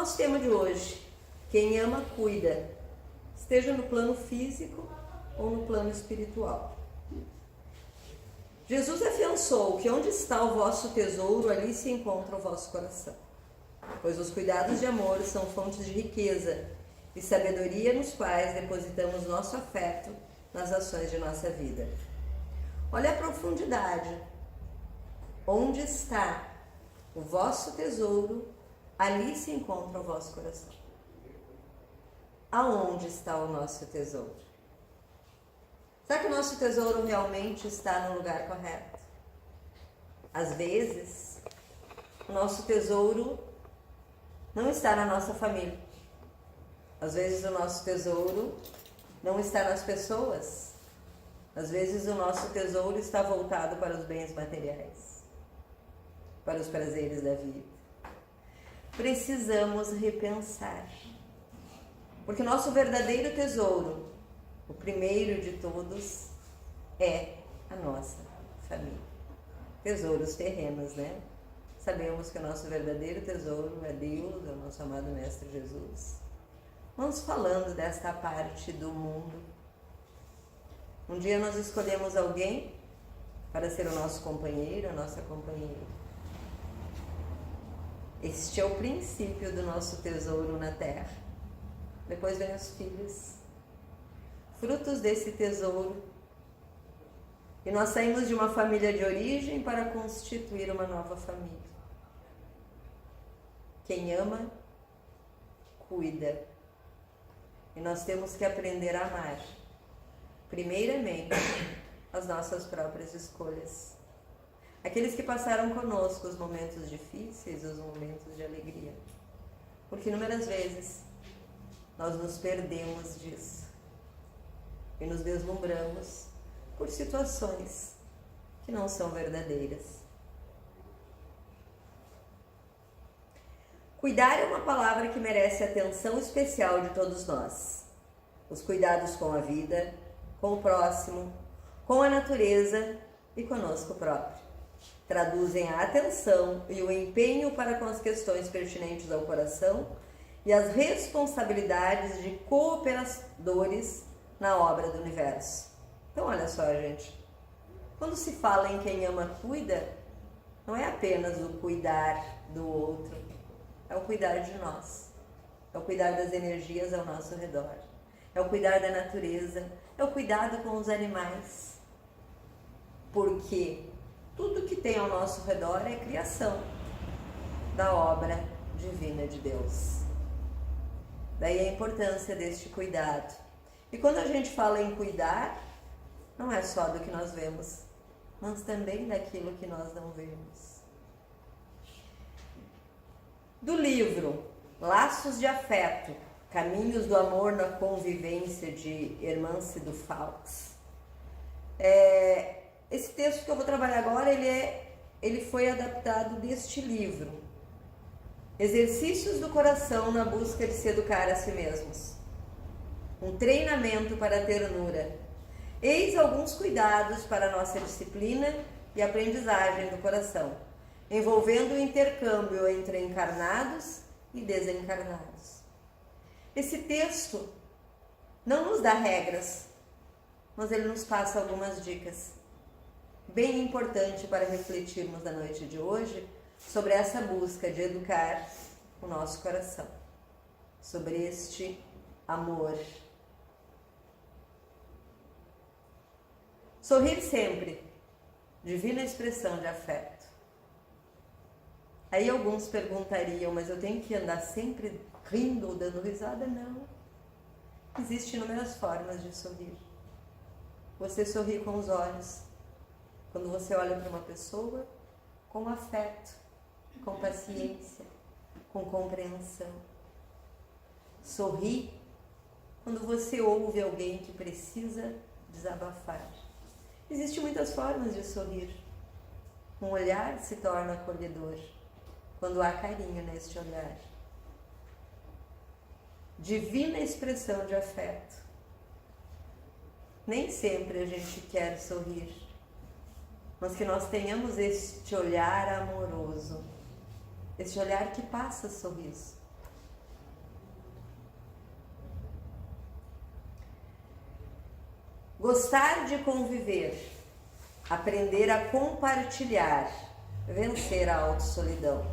Nosso tema de hoje: quem ama, cuida, esteja no plano físico ou no plano espiritual. Jesus afiançou que onde está o vosso tesouro, ali se encontra o vosso coração. Pois os cuidados de amor são fontes de riqueza e sabedoria nos quais depositamos nosso afeto nas ações de nossa vida. Olha a profundidade. Onde está o vosso tesouro, ali se encontra o vosso coração. Aonde está o nosso tesouro? Será que o nosso tesouro realmente está no lugar correto? Às vezes, o nosso tesouro não está na nossa família. Às vezes o nosso tesouro não está nas pessoas. Às vezes o nosso tesouro está voltado para os bens materiais, para os prazeres da vida. Precisamos repensar. Porque o nosso verdadeiro tesouro, o primeiro de todos, é a nossa família. Tesouros terrenos, né? Sabemos que o nosso verdadeiro tesouro é Deus, é o nosso amado Mestre Jesus. Vamos falando desta parte do mundo. Um dia nós escolhemos alguém para ser o nosso companheiro, a nossa companheira. Este é o princípio do nosso tesouro na terra. Depois vem os filhos, frutos desse tesouro. E nós saímos de uma família de origem para constituir uma nova família. Quem ama, cuida. E nós temos que aprender a amar, primeiramente, as nossas próprias escolhas. Aqueles que passaram conosco os momentos difíceis, os momentos de alegria. Porque inúmeras vezes nós nos perdemos disso e nos deslumbramos por situações que não são verdadeiras. Cuidar é uma palavra que merece atenção especial de todos nós. Os cuidados com a vida, com o próximo, com a natureza e conosco próprio. Traduzem a atenção e o empenho para com as questões pertinentes ao coração e as responsabilidades de cooperadores na obra do universo. Então olha só, gente, quando se fala em quem ama, cuida, não é apenas o cuidar do outro, é o cuidar de nós, é o cuidar das energias ao nosso redor, é o cuidar da natureza, é o cuidado com os animais, porque tudo que tem ao nosso redor é criação da obra divina de Deus. Daí a importância deste cuidado. E quando a gente fala em cuidar, não é só do que nós vemos, mas também daquilo que nós não vemos. Do livro Laços de Afeto, Caminhos do Amor na Convivência, de Hermance Faux. Esse texto que eu vou trabalhar agora, ele foi adaptado deste livro. Exercícios do coração na busca de se educar a si mesmos. Um treinamento para a ternura. Eis alguns cuidados para a nossa disciplina e aprendizagem do coração, envolvendo o intercâmbio entre encarnados e desencarnados. Esse texto não nos dá regras, mas ele nos passa algumas dicas bem importantes para refletirmos na noite de hoje sobre essa busca de educar o nosso coração, sobre este amor. Sorrir sempre, divina expressão de afeto. Aí alguns perguntariam, mas eu tenho que andar sempre rindo ou dando risada? Não. Existem inúmeras formas de sorrir. Você sorri com os olhos. Quando você olha para uma pessoa, com afeto, com paciência, com compreensão. Sorri quando você ouve alguém que precisa desabafar. Existem muitas formas de sorrir. Um olhar se torna acolhedor quando há carinho neste olhar. Divina expressão de afeto. Nem sempre a gente quer sorrir, mas que nós tenhamos este olhar amoroso, este olhar que passa sorriso. gostar de conviver, aprender a compartilhar, vencer a autossolidão.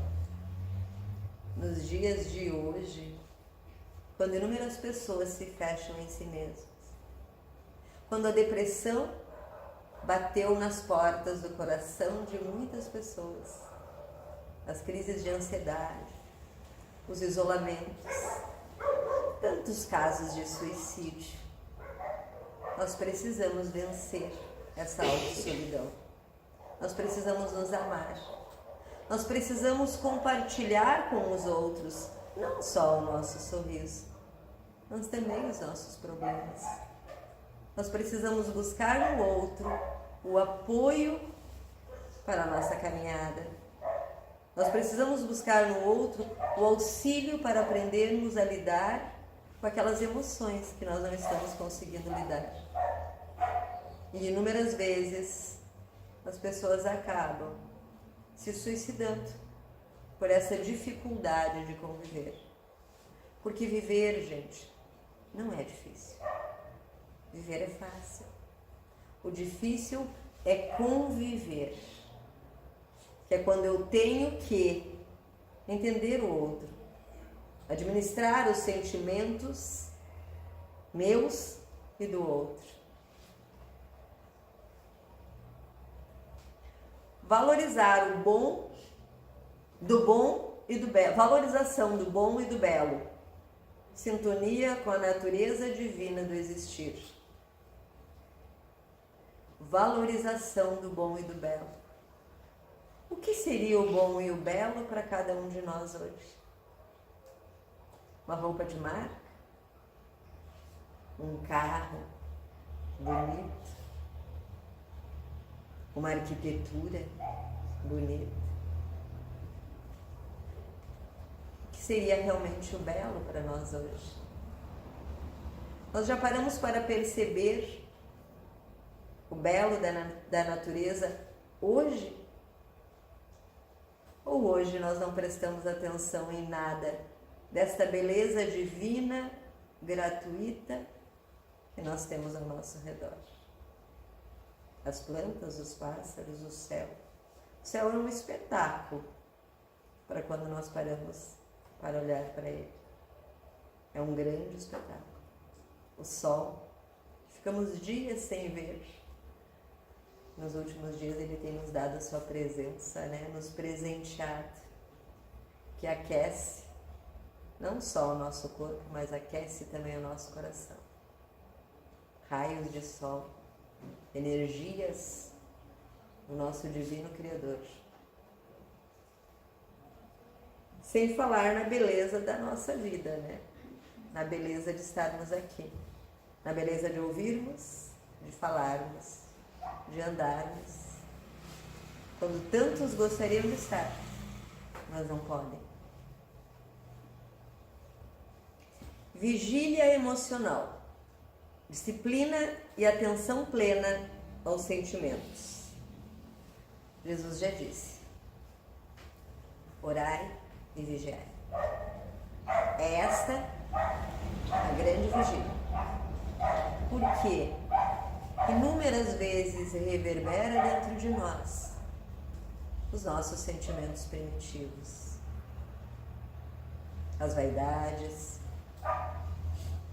Nos dias de hoje, quando inúmeras pessoas se fecham em si mesmas, quando a depressão bateu nas portas do coração de muitas pessoas, as crises de ansiedade, os isolamentos, tantos casos de suicídio, nós precisamos vencer essa autossolidão. Nós precisamos nos amar. Nós precisamos compartilhar com os outros, não só o nosso sorriso, mas também os nossos problemas. Nós precisamos buscar no outro o apoio para a nossa caminhada. Nós precisamos buscar no outro o auxílio para aprendermos a lidar com aquelas emoções que nós não estamos conseguindo lidar. E inúmeras vezes as pessoas acabam se suicidando por essa dificuldade de conviver. Porque viver, gente, não é difícil. Viver é fácil. O difícil é conviver. Que é quando eu tenho que entender o outro, administrar os sentimentos meus e do outro. Valorizar o bom, do bom e do belo. Valorização do bom e do belo. Sintonia com a natureza divina do existir. Valorização do bom e do belo. O que seria o bom e o belo para cada um de nós hoje? Uma roupa de marca? Um carro bonito? Uma arquitetura bonita? O que seria realmente o belo para nós hoje? Nós já paramos para perceber o belo da natureza hoje? Ou hoje nós não prestamos atenção em nada desta beleza divina, gratuita, que nós temos ao nosso redor? As plantas, os pássaros, o céu. O céu é um espetáculo para quando nós paramos para olhar para ele. É um grande espetáculo. O sol, ficamos dias sem ver. Nos últimos dias ele tem nos dado a sua presença, né? Nos presenteado, que aquece não só o nosso corpo, mas aquece também o nosso coração. Raios de sol, energias do nosso divino Criador. Sem falar na beleza da nossa vida, né? Na beleza de estarmos aqui, na beleza de ouvirmos, de falarmos, de andarmos, quando tantos gostariam de estar, mas não podem. Vigília emocional, disciplina e atenção plena aos sentimentos. Jesus já disse: orai e vigiai. É esta a grande vigília. Por quê? Inúmeras vezes reverbera dentro de nós os nossos sentimentos primitivos, as vaidades,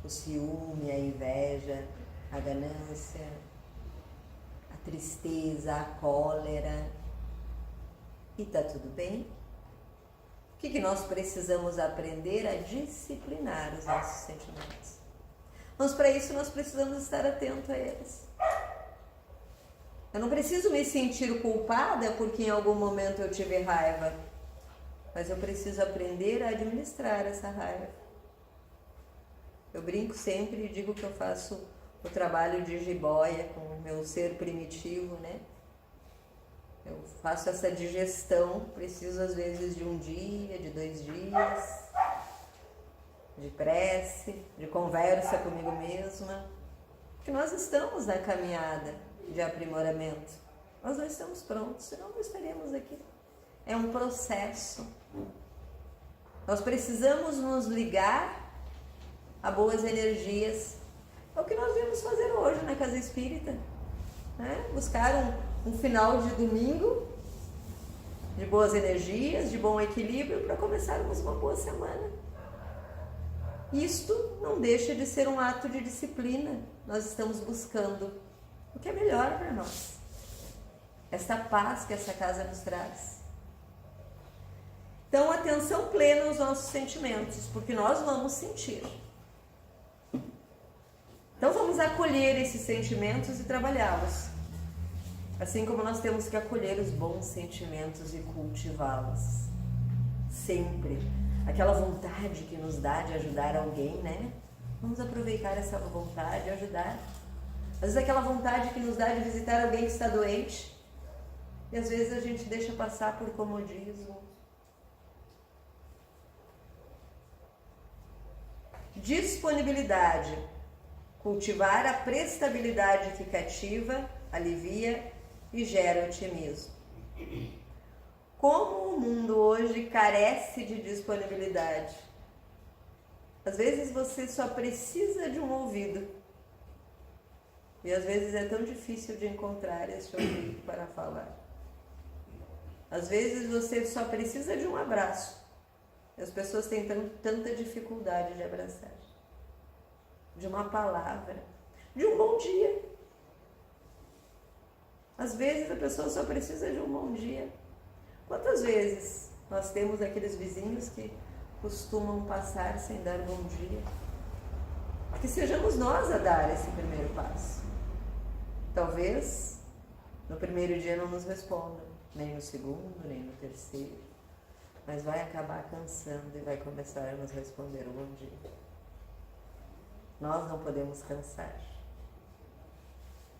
o ciúme, a inveja, a ganância, a tristeza, a cólera. E tá tudo bem? O que nós precisamos aprender a disciplinar os nossos sentimentos. Mas para isso nós precisamos estar atentos a eles. Eu não preciso me sentir culpada porque em algum momento eu tive raiva, mas eu preciso aprender a administrar essa raiva. Eu brinco sempre e digo que eu faço o trabalho de jiboia com o meu ser primitivo, né? Eu faço essa digestão, preciso às vezes de 1 dia, de 2 dias, de prece, de conversa comigo mesma, que nós estamos na caminhada de aprimoramento. Nós não estamos prontos, senão não estaríamos aqui. É um processo. Nós precisamos nos ligar a boas energias É o que nós viemos fazer hoje na Casa Espírita, né? Buscar um final de domingo de boas energias, de bom equilíbrio, para começarmos uma boa semana. Isto não deixa de ser um ato de disciplina. Nós estamos buscando o que é melhor para nós. Esta paz que essa casa nos traz. Então, atenção plena aos nossos sentimentos, porque nós vamos sentir. Então, vamos acolher esses sentimentos e trabalhá-los. Assim como nós temos que acolher os bons sentimentos e cultivá-los. Sempre. Aquela vontade que nos dá de ajudar alguém, né? Vamos aproveitar essa vontade de ajudar. Às vezes aquela vontade que nos dá de visitar alguém que está doente. E às vezes a gente deixa passar por comodismo. Disponibilidade. Cultivar a prestabilidade que cativa, alivia e gera otimismo. Como o mundo hoje carece de disponibilidade. Às vezes você só precisa de um ouvido. E às vezes é tão difícil de encontrar esse ouvido para falar. Às vezes você só precisa de um abraço. E as pessoas têm tanta dificuldade de abraçar. De uma palavra. De um bom dia. Às vezes a pessoa só precisa de um bom dia. Quantas vezes nós temos aqueles vizinhos que costumam passar sem dar bom dia? Que sejamos nós a dar esse primeiro passo. Talvez no primeiro dia não nos respondam, nem no segundo, nem no terceiro, mas vai acabar cansando e vai começar a nos responder o bom dia. Nós não podemos cansar.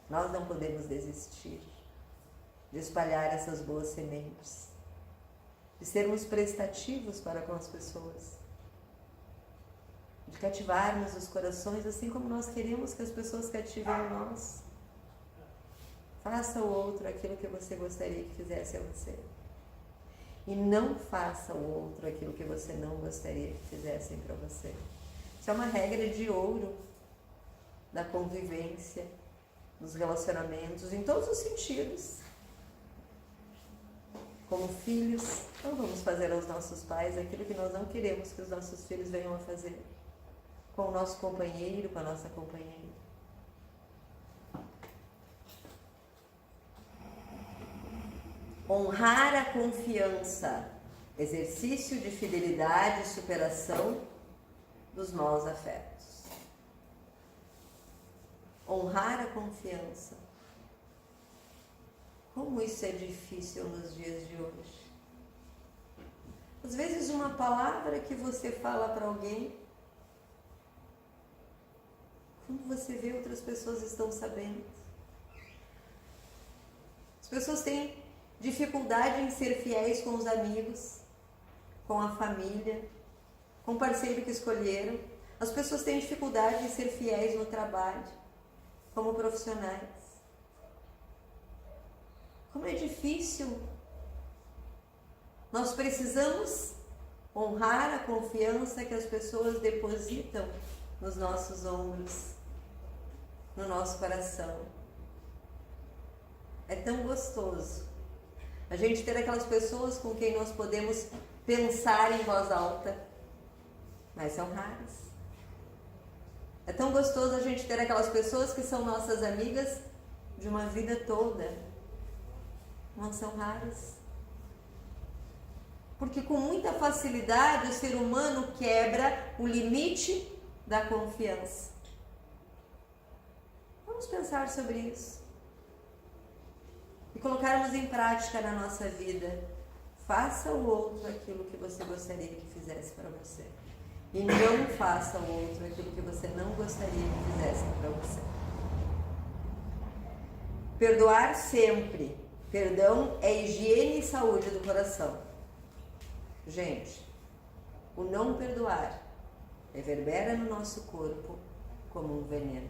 Nós não podemos desistir de espalhar essas boas sementes, de sermos prestativos para com as pessoas, de cativarmos os corações assim como nós queremos que as pessoas cativem nós. Faça ao outro aquilo que você gostaria que fizesse a você. E não faça ao outro aquilo que você não gostaria que fizessem para você. Isso é uma regra de ouro da convivência, dos relacionamentos, em todos os sentidos. Como filhos, não vamos fazer aos nossos pais aquilo que nós não queremos que os nossos filhos venham a fazer. Com o nosso companheiro, com a nossa companheira. Honrar a confiança, exercício de fidelidade e superação dos maus afetos. Honrar a confiança. Como isso é difícil nos dias de hoje. Às vezes uma palavra que você fala para alguém, como você vê outras pessoas estão sabendo. As pessoas têm dificuldade em ser fiéis com os amigos, com a família, com o parceiro que escolheram. As pessoas têm dificuldade em ser fiéis no trabalho, como profissionais. Como é difícil. Nós precisamos honrar a confiança que as pessoas depositam nos nossos ombros, no nosso coração. É tão gostoso a gente ter aquelas pessoas com quem nós podemos pensar em voz alta, mas são raras. É tão gostoso a gente ter aquelas pessoas que são nossas amigas de uma vida toda, não são raras. Porque com muita facilidade o ser humano quebra o limite da confiança. Vamos pensar sobre isso. E colocarmos em prática na nossa vida. Faça ao outro aquilo que você gostaria que fizesse para você. E não faça ao outro aquilo que você não gostaria que fizesse para você. Perdoar sempre. Perdão é higiene e saúde do coração. Gente, o não perdoar reverbera no nosso corpo como um veneno.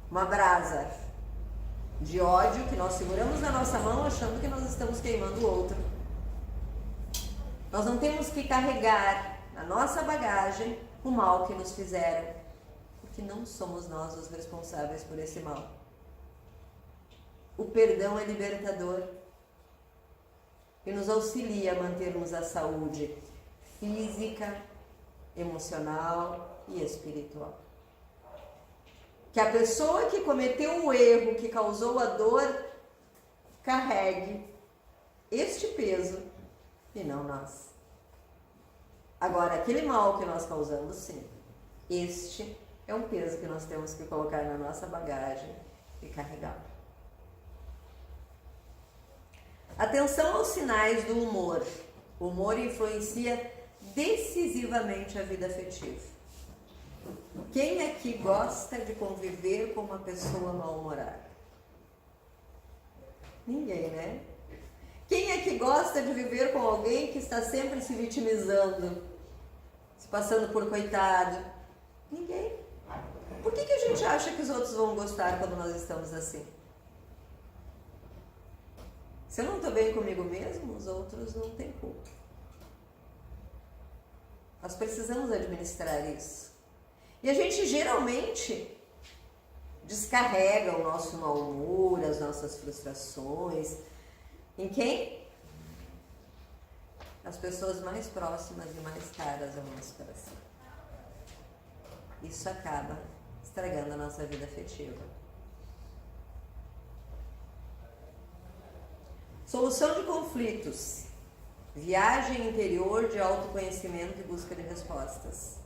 Uma brasa de ódio que nós seguramos na nossa mão achando que nós estamos queimando o outro. Nós não temos que carregar na nossa bagagem o mal que nos fizeram, porque que não somos nós os responsáveis por esse mal. O perdão é libertador e nos auxilia a mantermos a saúde física, emocional e espiritual. Que a pessoa que cometeu o erro, que causou a dor, carregue este peso e não nós. Agora, aquele mal que nós causamos, sim, este é um peso que nós temos que colocar na nossa bagagem e carregar. Atenção aos sinais do humor. O humor influencia decisivamente a vida afetiva. Quem aqui gosta de conviver com uma pessoa mal-humorada? Ninguém, né? Quem aqui gosta de viver com alguém que está sempre se vitimizando, se passando por coitado? Ninguém. Por que a gente acha que os outros vão gostar quando nós estamos assim? Se eu não estou bem comigo mesmo, os outros não têm culpa. Nós precisamos administrar isso. E a gente geralmente descarrega o nosso mau humor, as nossas frustrações. Em quem? As pessoas mais próximas e mais caras ao nosso coração. Isso acaba estragando a nossa vida afetiva. Solução de conflitos. Viagem interior de autoconhecimento e busca de respostas.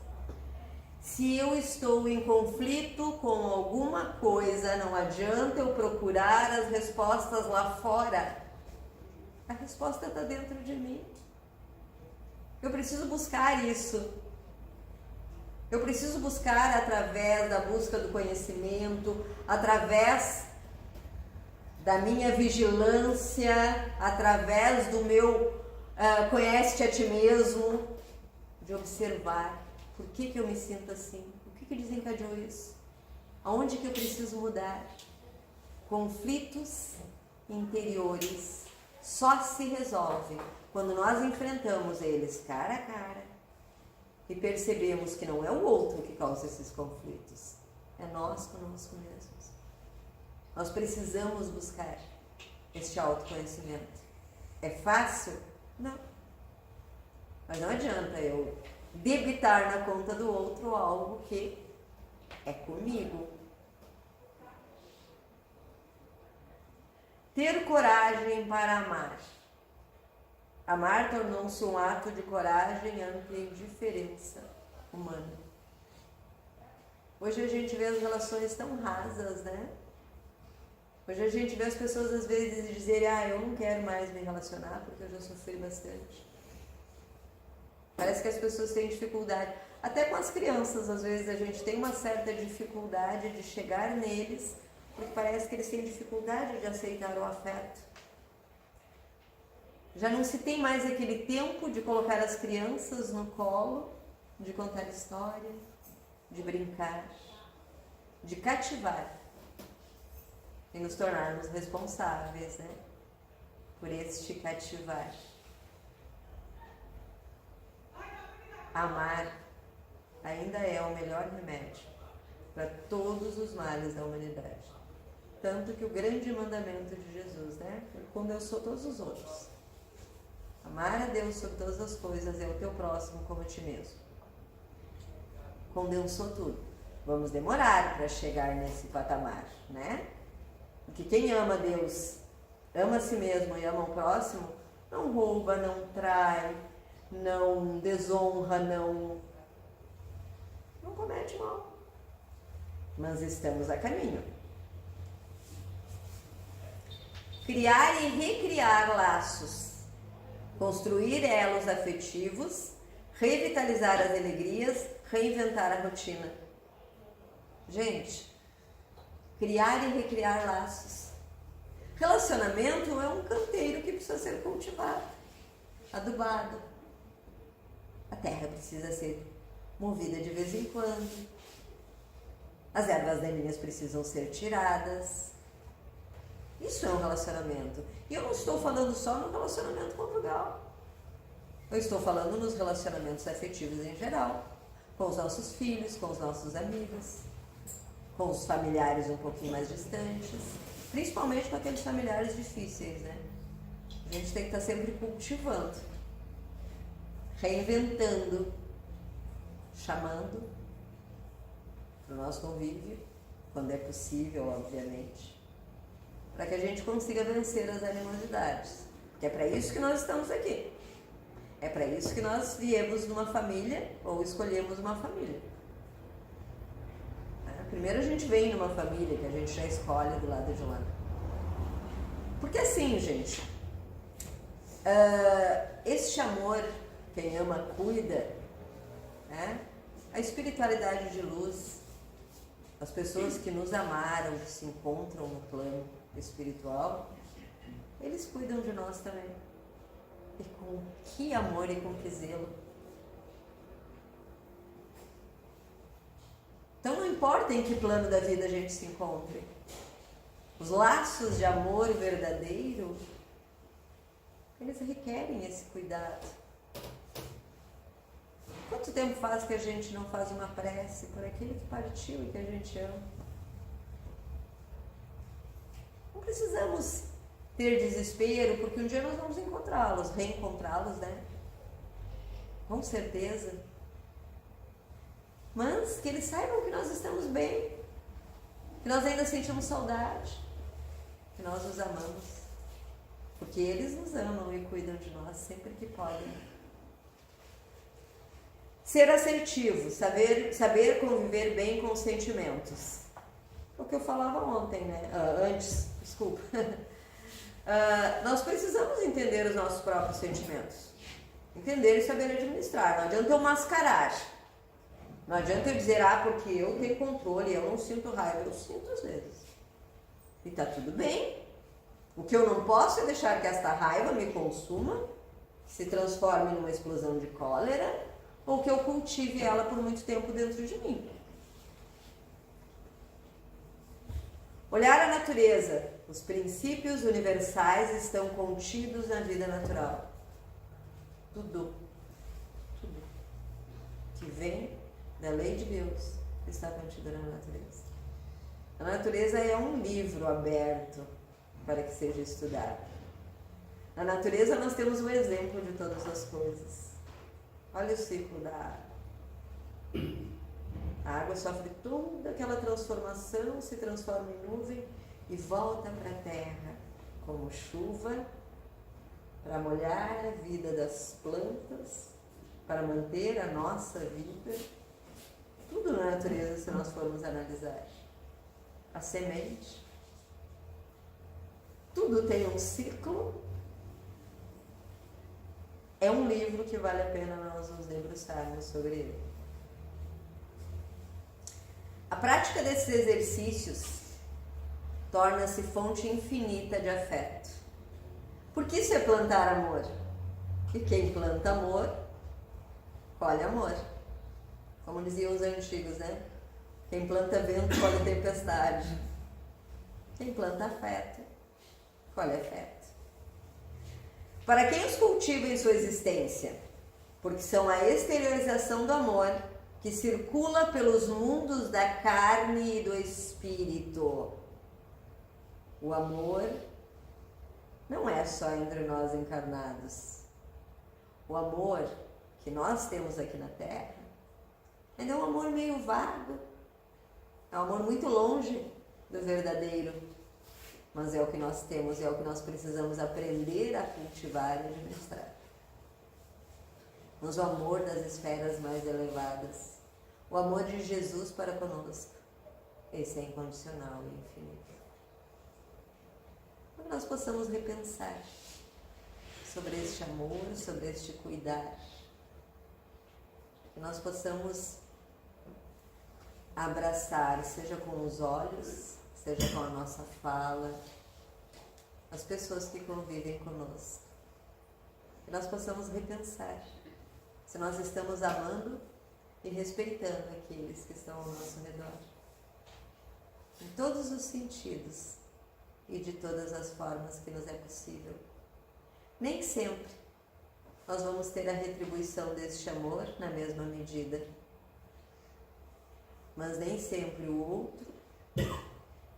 Se eu estou em conflito com alguma coisa, não adianta eu procurar as respostas lá fora. A resposta está dentro de mim. Eu preciso buscar isso. Eu preciso buscar através da busca do conhecimento, através da minha vigilância, através do meu conhece-te a ti mesmo, de observar por que eu me sinto assim, o que desencadeou isso, aonde que eu preciso mudar. Conflitos interiores só se resolvem quando nós enfrentamos eles cara a cara e percebemos que não é o outro que causa esses conflitos, é nós conosco mesmos. Nós precisamos buscar este autoconhecimento. É fácil? Não. Mas não adianta eu debitar na conta do outro algo que é comigo. Ter coragem para amar. Amar tornou-se um ato de coragem ante a indiferença humana. Hoje a gente vê as relações tão rasas, né? Hoje a gente vê as pessoas às vezes dizerem: eu não quero mais me relacionar porque eu já sofri bastante. Parece que as pessoas têm dificuldade. Até com as crianças, às vezes a gente tem uma certa dificuldade de chegar neles, porque parece que eles têm dificuldade de aceitar o afeto. Já não se tem mais aquele tempo de colocar as crianças no colo, de contar história, de brincar, de cativar e nos tornarmos responsáveis, né, por este cativar. Amar ainda é o melhor remédio para todos os males da humanidade. Tanto que o grande mandamento de Jesus, né, condensou todos os outros. Amar a Deus sobre todas as coisas e ao teu próximo como a ti mesmo. Condensou tudo. Vamos demorar para chegar nesse patamar, né? Porque quem ama Deus, ama a si mesmo e ama o próximo, não rouba, não trai, não desonra, não comete mal. Mas estamos a caminho. Criar e recriar laços. Construir elos afetivos, revitalizar as alegrias, reinventar a rotina. Gente, criar e recriar laços. Relacionamento é um canteiro que precisa ser cultivado, adubado. A terra precisa ser movida de vez em quando. As ervas daninhas precisam ser tiradas. Isso é um relacionamento. E eu não estou falando só no relacionamento conjugal. Eu estou falando nos relacionamentos afetivos em geral. Com os nossos filhos, com os nossos amigos. com os familiares um pouquinho mais distantes, principalmente com aqueles familiares difíceis, né? A gente tem que estar sempre cultivando, reinventando, chamando para o nosso convívio, quando é possível, obviamente, para que a gente consiga vencer as animosidades. Porque é para isso que nós estamos aqui. É para isso que nós viemos numa família ou escolhemos uma família. Primeiro a gente vem numa família que a gente já escolhe do lado de lá. Porque assim, gente, este amor, quem ama cuida, né? A espiritualidade de luz, as pessoas que nos amaram, que se encontram no plano espiritual, eles cuidam de nós também. E com que amor e com que zelo. Então não importa em que plano da vida a gente se encontre, os laços de amor verdadeiro, eles requerem esse cuidado. Quanto tempo faz que a gente não faz uma prece por aquele que partiu e que a gente ama? Não precisamos ter desespero, porque um dia nós vamos encontrá-los, reencontrá-los, né? Com certeza. Mas que eles saibam que nós estamos bem, que nós ainda sentimos saudade, que nós os amamos, porque eles nos amam e cuidam de nós sempre que podem. Ser assertivo, saber conviver bem com os sentimentos. O que eu falava ontem, né? Antes, desculpa. Nós precisamos entender os nossos próprios sentimentos. Entender e saber administrar. Não adianta eu mascarar. Não adianta eu dizer, porque eu tenho controle, eu não sinto raiva. Eu sinto às vezes. E tá tudo bem. O que eu não posso é deixar que esta raiva me consuma, se transforme numa explosão de cólera, ou que eu cultive ela por muito tempo dentro de mim. Olhar a natureza. Os princípios universais estão contidos na vida natural. Tudo que vem da lei de Deus está contido na natureza. A natureza é um livro aberto para que seja estudado. Na natureza nós temos um exemplo de todas as coisas. Olha o ciclo da água. A água sofre toda aquela transformação, se transforma em nuvem e volta para a terra como chuva para molhar a vida das plantas, para manter a nossa vida. Tudo na natureza, se nós formos analisar. A semente. Tudo tem um ciclo. É um livro que vale a pena nós nos debruçarmos sobre ele. A prática desses exercícios torna-se fonte infinita de afeto. Porque isso é plantar amor. E quem planta amor, colhe amor. Como diziam os antigos, né? Quem planta vento, colhe tempestade. Quem planta afeto, colhe afeto. Para quem os cultiva em sua existência? Porque são a exteriorização do amor que circula pelos mundos da carne e do espírito. O amor não é só entre nós encarnados. O amor que nós temos aqui na Terra ainda é um amor meio vago, é um amor muito longe do verdadeiro, mas é o que nós temos, é o que nós precisamos aprender a cultivar e administrar. Mas o amor das esferas mais elevadas, o amor de Jesus para conosco, esse é incondicional e infinito. Que nós possamos repensar sobre este amor, sobre este cuidar, que nós possamos abraçar, seja com os olhos, seja com a nossa fala, as pessoas que convivem conosco. Que nós possamos repensar se nós estamos amando e respeitando aqueles que estão ao nosso redor. Em todos os sentidos e de todas as formas que nos é possível. Nem sempre nós vamos ter a retribuição deste amor na mesma medida. Mas nem sempre o outro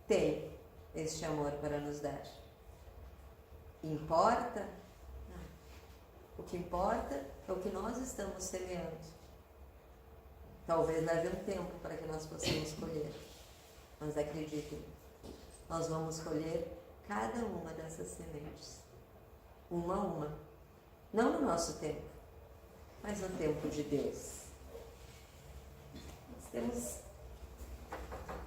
tem este amor para nos dar. Importa? Não. O que importa é o que nós estamos semeando. Talvez leve um tempo para que nós possamos colher, mas acreditem, nós vamos colher cada uma dessas sementes, uma a uma, não no nosso tempo, mas no tempo de Deus. Nós temos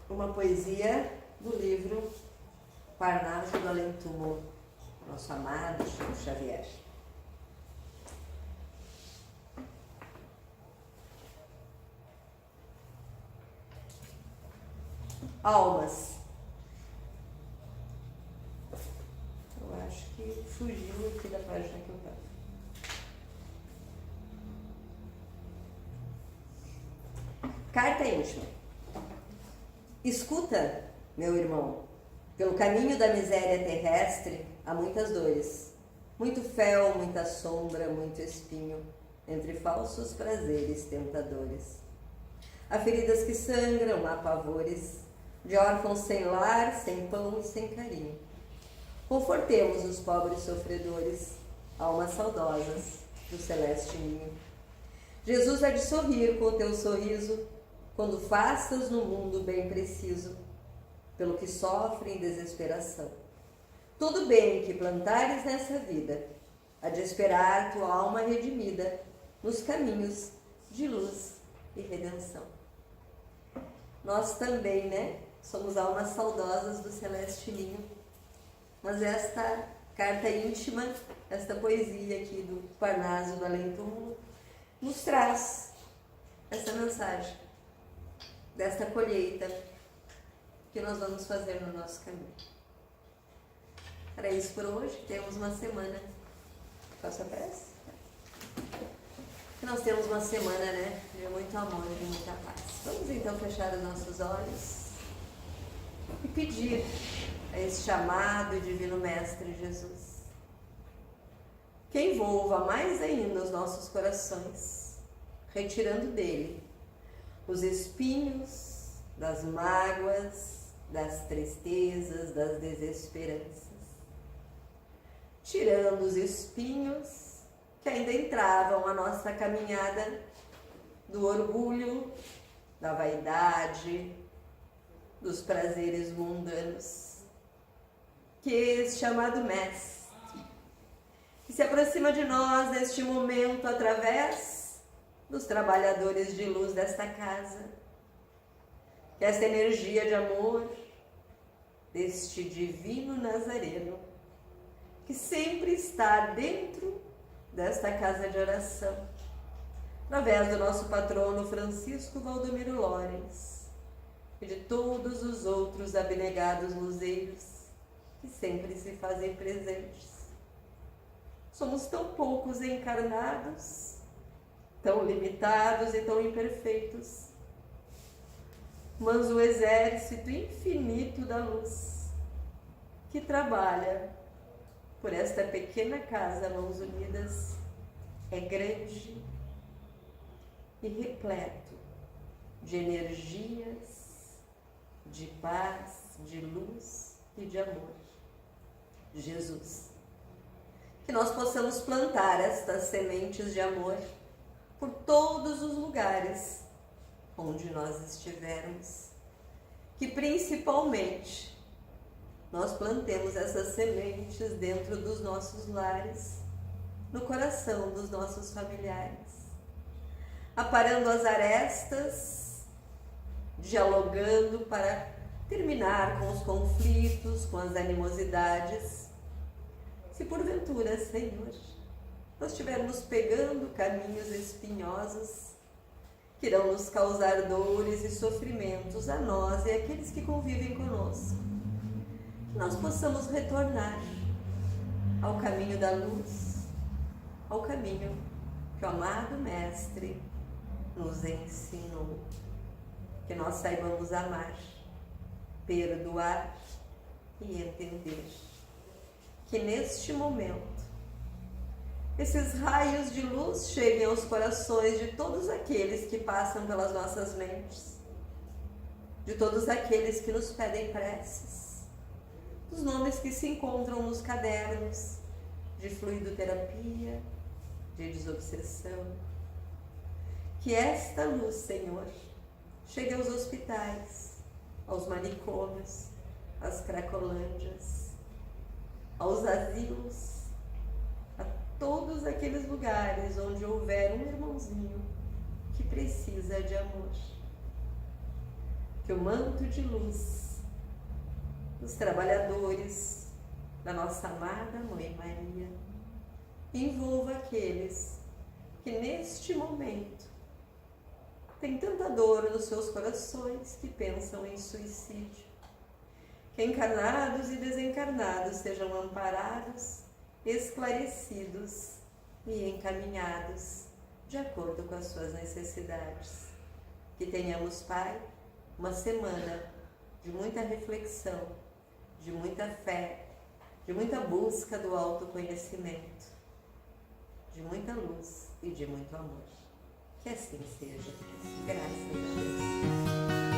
uma poesia do livro Parnaso do Além-Túmulo, nosso amado Chico Xavier. Almas. Eu acho que fugiu aqui da página que eu estava. Carta íntima. Escuta, meu irmão, pelo caminho da miséria terrestre há muitas dores, muito fel, muita sombra, muito espinho, entre falsos prazeres tentadores. Há feridas que sangram, há pavores, de órfãos sem lar, sem pão e sem carinho. Confortemos os pobres sofredores, almas saudosas do celeste ninho. Jesus há de sorrir com o teu sorriso, quando faças no mundo bem preciso, pelo que sofre em desesperação. Todo bem que plantares nessa vida, há de esperar tua alma redimida nos caminhos de luz e redenção. Nós também, né? Somos almas saudosas do celeste ninho. Mas esta carta íntima, esta poesia aqui do Parnaso do Além-Túmulo, nos traz essa mensagem desta colheita que nós vamos fazer no nosso caminho. Era isso por hoje. Temos uma semana. Faça a prece. Nós temos uma semana, né, de muito amor e de muita paz. Vamos então fechar os nossos olhos e pedir a esse chamado divino Mestre Jesus que envolva mais ainda os nossos corações, retirando dele os espinhos das mágoas, das tristezas, das desesperanças, tirando os espinhos que ainda entravam na nossa caminhada do orgulho, da vaidade, dos prazeres mundanos. Que esse chamado Mestre, que se aproxima de nós neste momento através dos trabalhadores de luz desta casa, que essa energia de amor deste divino Nazareno, que sempre está dentro desta casa de oração, através do nosso patrono Francisco Valdomiro Lores e de todos os outros abnegados luzeiros que sempre se fazem presentes. Somos tão poucos encarnados, tão limitados e tão imperfeitos, mas o exército infinito da luz que trabalha por esta pequena casa Mãos Unidas é grande e repleto de energias, de paz, de luz e de amor. Jesus, que nós possamos plantar estas sementes de amor por todos os lugares onde nós estivermos, que principalmente nós plantemos essas sementes dentro dos nossos lares, no coração dos nossos familiares, aparando as arestas, dialogando para terminar com os conflitos, com as animosidades. Se porventura, Senhor, nós estivermos pegando caminhos espinhosos que irão nos causar dores e sofrimentos a nós e àqueles que convivem conosco, que nós possamos retornar ao caminho da luz, ao caminho que o amado Mestre nos ensinou, que nós saibamos amar, perdoar e entender, que neste momento esses raios de luz cheguem aos corações de todos aqueles que passam pelas nossas mentes, de todos aqueles que nos pedem preces, dos nomes que se encontram nos cadernos de fluidoterapia, de desobsessão. Que esta luz, Senhor, chegue aos hospitais, aos manicômios, às cracolândias, aos asilos, a todos aqueles lugares onde houver um irmãozinho que precisa de amor. Que o manto de luz dos trabalhadores da nossa amada Mãe Maria envolva aqueles que neste momento têm tanta dor nos seus corações que pensam em suicídio. Que encarnados e desencarnados sejam amparados, esclarecidos e encaminhados de acordo com as suas necessidades. Que tenhamos, Pai, uma semana de muita reflexão, de muita fé, de muita busca do autoconhecimento, de muita luz e de muito amor. Que assim seja. Graças a Deus.